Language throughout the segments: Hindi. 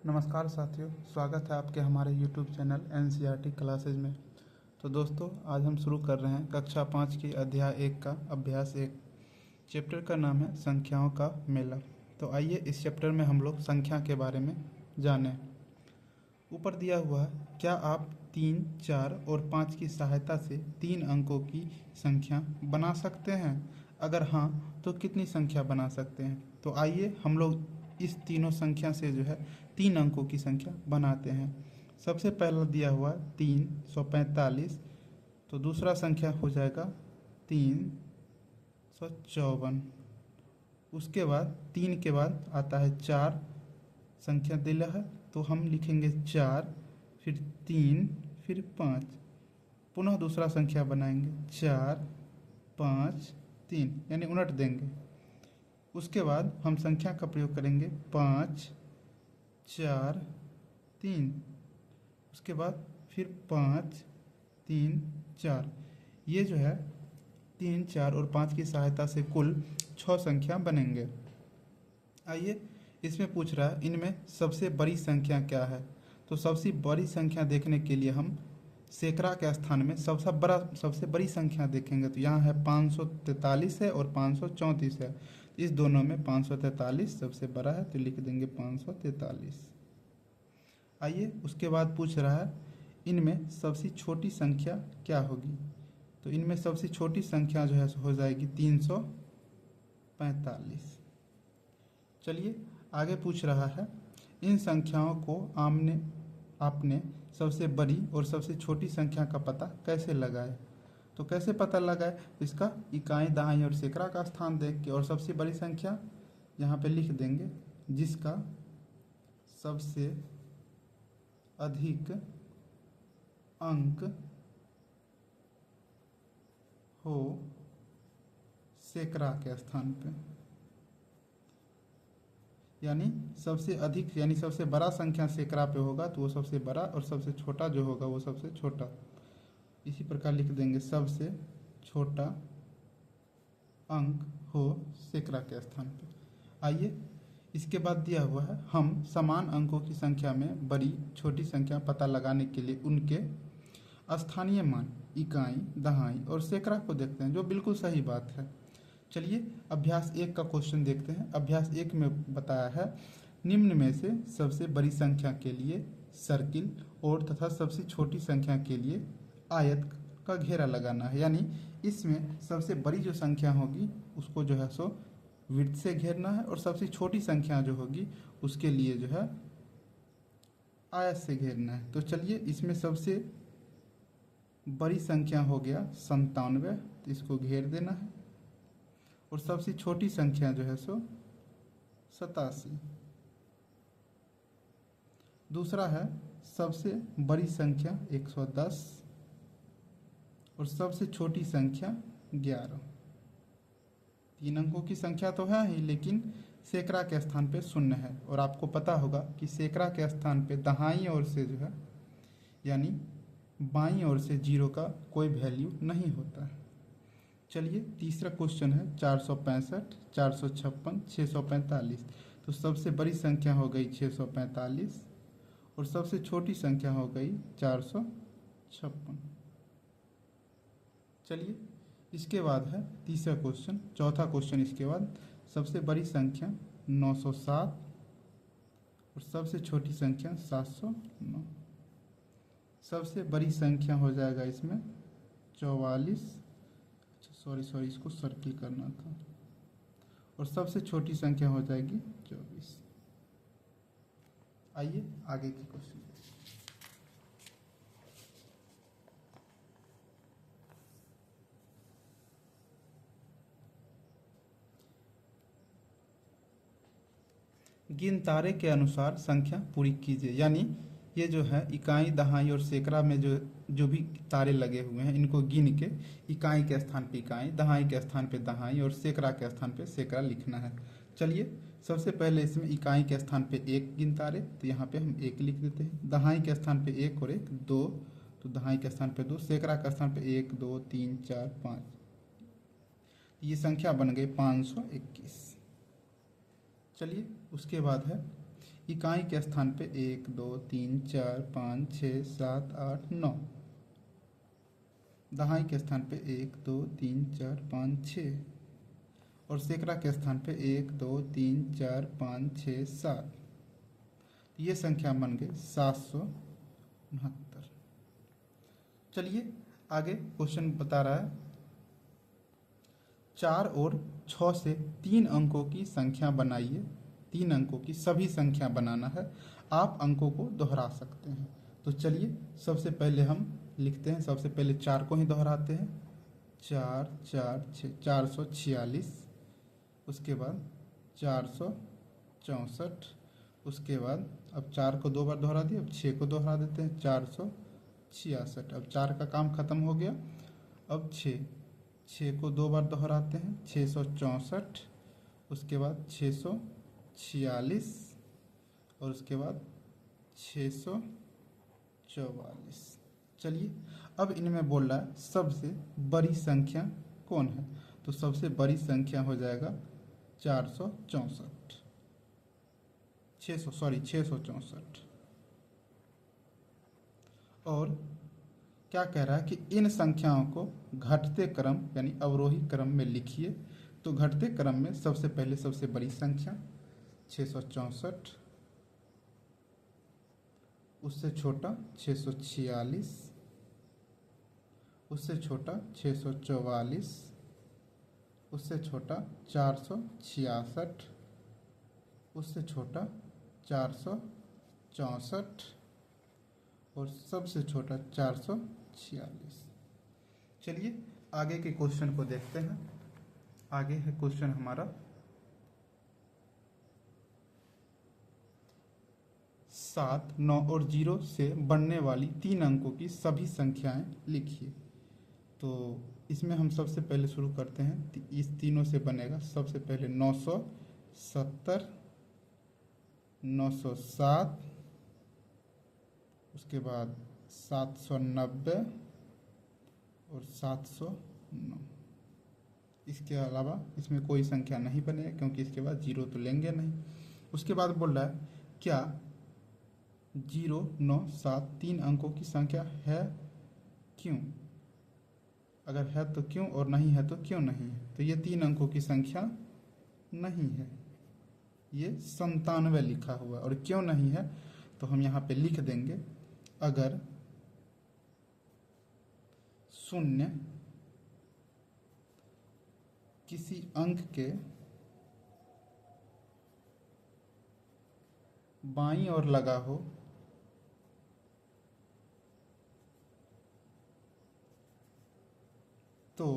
नमस्कार साथियों, स्वागत है आपके हमारे YouTube चैनल NCERT क्लासेज में। तो दोस्तों, आज हम शुरू कर रहे हैं कक्षा 5 की अध्याय 1 का अभ्यास 1। चैप्टर का नाम है संख्याओं का मेला। तो आइए इस चैप्टर में हम लोग संख्या के बारे में जानें। ऊपर दिया हुआ है, क्या आप 3, 4 और 5 की सहायता से 3 अंकों की संख्या बना सकते हैं? अगर हाँ, तो कितनी संख्या बना सकते हैं? तो आइए हम लोग इस तीनों संख्या से 3 अंकों की संख्या बनाते हैं। सबसे पहला दिया हुआ 345, तो दूसरा संख्या हो जाएगा 354। उसके बाद 3 के बाद आता है 4 संख्या दिया है, तो हम लिखेंगे 4, फिर 3, फिर 5। पुनः दूसरा संख्या बनाएंगे 4, 5, 3, यानी उलट देंगे। उसके बाद हम संख्या का प्रयोग करेंगे 5, 4, 3। उसके बाद फिर 5, 3, 4। ये 3, 4 और 5 की सहायता से कुल 6 संख्या बनेंगे। आइए, इसमें पूछ रहा है इनमें सबसे बड़ी संख्या क्या है। तो सबसे बड़ी संख्या देखने के लिए हम सैकड़ा के स्थान में सबसे बड़ी संख्या देखेंगे। तो यहाँ है 543 है और 534 है। इस दोनों में 543 सबसे बड़ा है, तो लिख देंगे 543। आइए, उसके बाद पूछ रहा है इनमें सबसे छोटी संख्या क्या होगी। तो इनमें सबसे छोटी संख्या हो जाएगी 345। चलिए आगे पूछ रहा है इन संख्याओं को आपने सबसे बड़ी और सबसे छोटी संख्या का पता कैसे लगाए। तो कैसे पता लगाए? इसका इकाई, दहाई और सैकड़ा का स्थान देख के और सबसे बड़ी संख्या यहाँ पे लिख देंगे, जिसका सबसे अधिक अंक हो सैकड़ा के स्थान पे, यानी सबसे अधिक यानी सबसे बड़ा संख्या सैकड़ा पे होगा तो वो सबसे बड़ा, और सबसे छोटा जो होगा वो सबसे छोटा। इसी प्रकार लिख देंगे सबसे छोटा अंक हो सैकड़ा के स्थान पे। आइए, इसके बाद दिया हुआ है हम समान अंकों की संख्या में बड़ी छोटी संख्या पता लगाने के लिए उनके स्थानीय मान, इकाई, दहाई और सैकड़ा को देखते हैं, जो बिल्कुल सही बात है। चलिए अभ्यास 1 का क्वेश्चन देखते हैं। अभ्यास 1 में बताया है निम्न में से सबसे बड़ी संख्या के लिए सर्किल और तथा सबसे छोटी संख्या के लिए आयत का घेरा लगाना है। यानी इसमें सबसे बड़ी जो संख्या होगी उसको सो वृत्त से घेरना है, और सबसे छोटी संख्या जो होगी उसके लिए आयत से घेरना है। तो चलिए, इसमें सबसे बड़ी संख्या हो गया 97, तो इसको घेर देना है। और सबसे छोटी संख्या सो 87। दूसरा है सबसे बड़ी संख्या 110 और सबसे छोटी संख्या 11। 3 अंकों की संख्या तो है ही, लेकिन सैकड़ा के स्थान पे 0 है। और आपको पता होगा कि सैकड़ा के स्थान पे दाहिनी ओर से यानी बाईं ओर से 0 का कोई वैल्यू नहीं होता है। चलिए, तीसरा क्वेश्चन है 465, 456, 645। तो सबसे बड़ी संख्या हो गई 645 और सबसे छोटी संख्या हो गई 456। चलिए, इसके बाद है तीसरा क्वेश्चन, चौथा क्वेश्चन। इसके बाद सबसे बड़ी संख्या 907 और सबसे छोटी संख्या 709। सबसे बड़ी संख्या हो जाएगा इसमें 44। सॉरी, इसको सर्किल करना था। और सबसे छोटी संख्या हो जाएगी 24। आइए आगे के क्वेश्चन। गिन तारे के अनुसार संख्या पूरी कीजिए। यानी ये इकाई, दहाई और सैकड़ा में जो भी तारे लगे हुए हैं, इनको गिन के इकाई के स्थान पे इकाई, दहाई के स्थान पे दहाई और सैकड़ा के स्थान पे सैकड़ा लिखना है। चलिए, सबसे पहले इसमें इकाई के स्थान पे 1 गिन तारे, तो यहाँ पे हम 1 लिख देते हैं। दहाई के स्थान पे 1 और 1 2, तो दहाई के स्थान पे 2। सैकड़ा के स्थान पे 1, 2, 3, 4, 5। ये संख्या बन गई 521। चलिए, उसके बाद है इकाई के स्थान पे 1 2 3 4 5 6 7 8 9, दहाई के स्थान पे 1 2 3 4 5 6, और सैकड़ा के स्थान पे 1 2 3 4 5 6 7। ये संख्या बन गई 769। चलिए आगे क्वेश्चन बता रहा है 4 और 6 से 3 अंकों की संख्या बनाइए। 3 अंकों की सभी संख्या बनाना है, आप अंकों को दोहरा सकते हैं। तो चलिए सबसे पहले हम लिखते हैं, सबसे पहले 4 को ही दोहराते हैं। 4 4 6 446, उसके बाद 464, उसके बाद अब 4 को 2 बार दोहरा दिए, अब 6 को दोहरा देते हैं 466। अब 4 का काम खत्म हो गया। अब 6 को 2 बार दोहराते हैं 664, उसके बाद 646, और उसके बाद 644। चलिए अब इनमें बोल रहा है सबसे बड़ी संख्या कौन है, तो सबसे बड़ी संख्या हो जाएगा 664। और क्या कह रहा है कि इन संख्याओं को घटते क्रम यानी अवरोही क्रम में लिखिए। तो घटते क्रम में सबसे पहले सबसे बड़ी संख्या 664, उससे छोटा 646, उससे छोटा 644, उससे छोटा 466, उससे छोटा 464, और सबसे छोटा 446। चलिए आगे के क्वेश्चन को देखते हैं। आगे है क्वेश्चन हमारा 7 9 और 0 से बनने वाली 3 अंकों की सभी संख्याएं लिखिए। तो इसमें हम सबसे पहले शुरू करते हैं, इस तीनों से बनेगा। सबसे पहले 970, 907, उसके बाद 790 और 709। इसके अलावा इसमें कोई संख्या नहीं बनेगा क्योंकि इसके बाद 0 तो लेंगे नहीं। उसके बाद बोल रहा है क्या 0 9 7 3 अंकों की संख्या है, क्यों? अगर है तो क्यों, और नहीं है तो क्यों नहीं है। तो ये 3 अंकों की संख्या नहीं है, ये 97 लिखा हुआ है। और क्यों नहीं है तो हम यहाँ पे लिख देंगे, अगर 0 किसी अंक के बाईं ओर लगा हो तो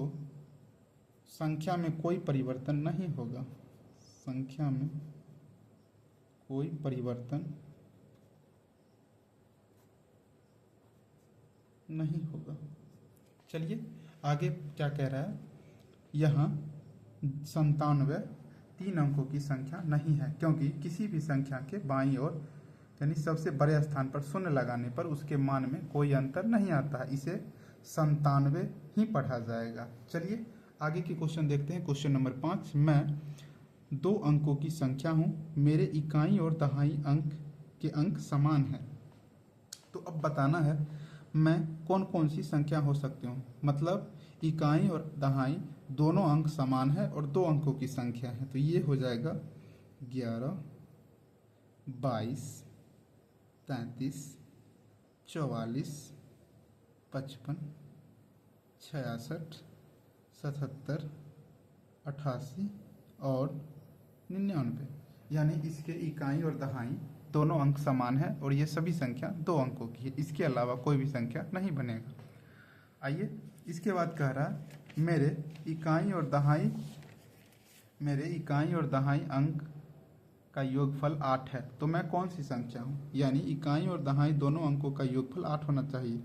संख्या में कोई परिवर्तन नहीं होगा। संख्या में कोई परिवर्तन नहीं होगा। चलिए आगे क्या कह रहा है, यहाँ 97 3 अंकों की संख्या नहीं है क्योंकि किसी भी संख्या के बाईं ओर यानी सबसे बड़े स्थान पर 0 लगाने पर उसके मान में कोई अंतर नहीं आता है, इसे 97 ही पढ़ा जाएगा। चलिए आगे के क्वेश्चन देखते हैं। क्वेश्चन नंबर 5, मैं 2 अंकों की संख्या हूँ, मेरे इकाई और दहाई अंक के अंक समान हैं। तो अब बताना है मैं कौन कौन सी संख्या हो सकती हूँ, मतलब इकाई और दहाई दोनों अंक समान है और 2 अंकों की संख्या है। तो ये हो जाएगा 11, 22, 33, 44, 55, 66, 77, 88 और 99। यानी इसके इकाई और दहाई दोनों अंक समान है और ये सभी संख्या 2 अंकों की है, इसके अलावा कोई भी संख्या नहीं बनेगा। आइए इसके बाद कह रहा है मेरे इकाई और दहाई अंक का योगफल 8 है। तो मैं कौन सी संख्या हूँ, यानी इकाई और दहाई दोनों अंकों का योगफल 8 होना चाहिए।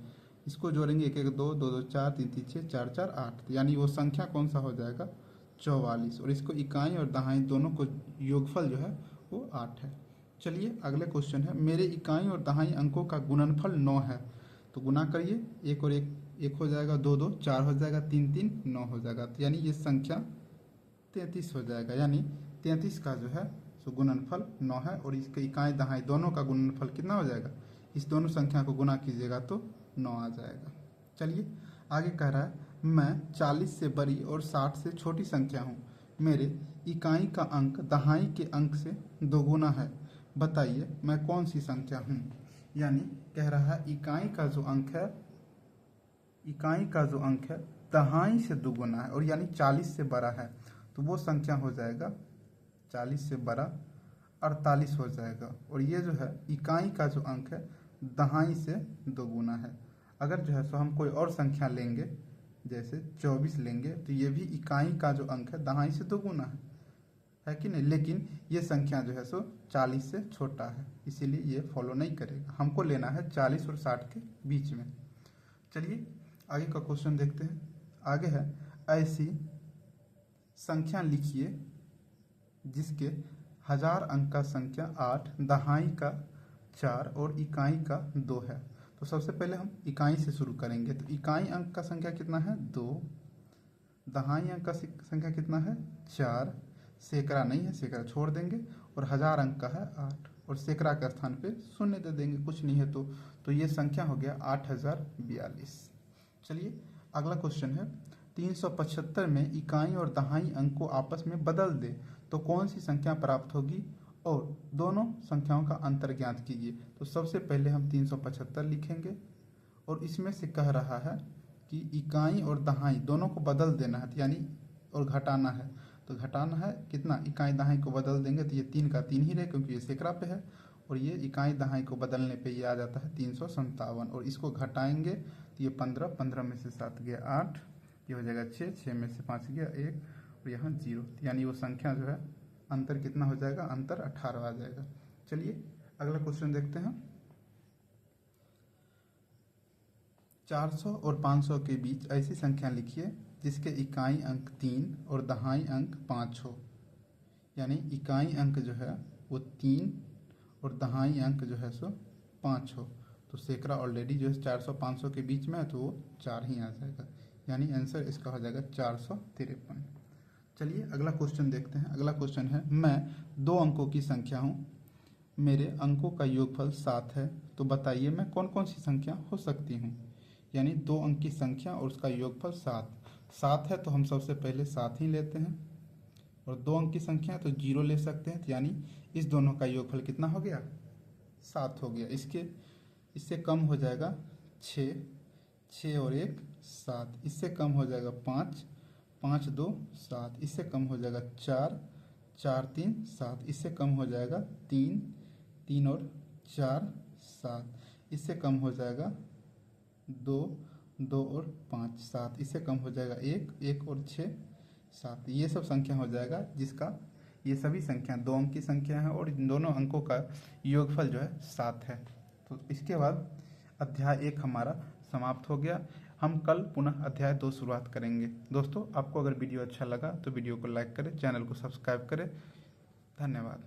इसको जोड़ेंगे 1 1 2 2 2 4 3 3 6 4 4 8, यानी वो संख्या कौन सा हो जाएगा 44। और इसको इकाई और दहाई दोनों को योगफल जो है वो 8 है। चलिए अगले क्वेश्चन है, मेरे इकाई और दहाई अंकों का गुणनफल 9 है। तो गुना करिए, 1 और 1 हो जाएगा, 2 2 4 हो जाएगा, 3 3 9 हो जाएगा। तो यानी ये संख्या 33 हो जाएगा। यानी 33 का जो है सो गुणनफल 9 है और इसके इकाई दहाई दोनों का गुणनफल कितना हो जाएगा, इस दोनों संख्या को गुना कीजिएगा तो 9 आ जाएगा। चलिए आगे कह रहा है मैं 40 से बड़ी और 60 से छोटी संख्या हूँ, मेरे इकाई का अंक दहाई के अंक से दोगुना है, बताइए मैं कौन सी संख्या हूँ। यानी कह रहा है इकाई का जो अंक है दहाई से दोगुना है और यानी 40 से बड़ा है, तो वो संख्या हो जाएगा 40 से बड़ा 48 हो जाएगा। और ये जो है इकाई का जो अंक है दहाई से दोगुना है। अगर जो है सो हम कोई और संख्या लेंगे जैसे 24 लेंगे तो ये भी इकाई का जो अंक है दहाई से दोगुना है कि नहीं, लेकिन ये संख्या जो है सो 40 से छोटा है, इसीलिए ये फॉलो नहीं करेगा। हमको लेना है 40 और 60 के बीच में। चलिए आगे का क्वेश्चन देखते हैं। आगे है ऐसी संख्या लिखिए जिसके 1000 अंक का संख्या 8, दहाई का 4 और इकाई का 2 है। तो सबसे पहले हम इकाई से शुरू करेंगे। तो इकाई अंक का संख्या कितना है 2, दहाई अंक का संख्या कितना है 4, सैकड़ा नहीं है, सैकड़ा छोड़ देंगे, और 1000 अंक का है 8 और सैकड़ा के स्थान पे शून्य दे देंगे, कुछ नहीं है तो ये संख्या हो गया 8042। चलिए अगला क्वेश्चन है 375 में इकाई और दहाई अंक को आपस में बदल दे तो कौन सी संख्या प्राप्त होगी और दोनों संख्याओं का अंतर ज्ञात कीजिए। तो सबसे पहले हम 375 लिखेंगे और इसमें से कह रहा है कि इकाई और दहाई दोनों को बदल देना है, यानी और घटाना है। तो घटाना है कितना, इकाई दहाई को बदल देंगे तो ये 3 का 3 ही रहे क्योंकि ये सैकड़ा पे है, और ये इकाई दहाई को बदलने पे ये आ जाता है 357। और इसको घटाएंगे तो ये 15, 15 में से 7 गया 8, ये हो जाएगा 6, 6 में से 5 गया 1 और यहाँ 0, यानी वो संख्या जो है अंतर कितना हो जाएगा, अंतर 18 आ जाएगा। चलिए अगला क्वेश्चन देखते हैं। 400 और 500 के बीच ऐसी संख्या लिखिए जिसके इकाई अंक 3 और दहाई अंक 5 हो। यानी इकाई अंक जो है वो 3 और दहाई अंक जो है सो 5 हो। तो सैकड़ा ऑलरेडी जो है 400-500 के बीच में है तो वो 4 ही आ जाएगा, यानी आंसर इसका हो जाएगा 453। चलिए अगला क्वेश्चन देखते हैं। अगला क्वेश्चन है मैं 2 अंकों की संख्या हूँ, मेरे अंकों का योगफल 7 है, तो बताइए मैं कौन कौन सी संख्या हो सकती हूँ। यानी 2 अंक की संख्या और उसका योगफल 7 है, तो हम सबसे पहले 7 ही लेते हैं, और 2 अंक की संख्या तो 0 ले सकते हैं, तो यानी इस दोनों का योगफल कितना हो गया, 7 हो गया। इससे कम हो जाएगा 6, 6 और 1 7, इससे कम हो जाएगा 5, 5 2 7, इससे कम हो जाएगा 4, 4 3 7, इससे कम हो जाएगा 3, 3 और 4 7, इससे कम हो जाएगा 2, 2 और 5 7, इससे कम हो जाएगा 1, 1 और 6 7। ये सब संख्या हो जाएगा जिसका ये सभी संख्या 2 अंक की संख्या है और इन दोनों अंकों का योगफल जो है 7 है। तो इसके बाद अध्याय 1 हमारा समाप्त हो गया। हम कल पुनः अध्याय 2 शुरुआत करेंगे। दोस्तों आपको अगर वीडियो अच्छा लगा तो वीडियो को लाइक करें, चैनल को सब्सक्राइब करें। धन्यवाद।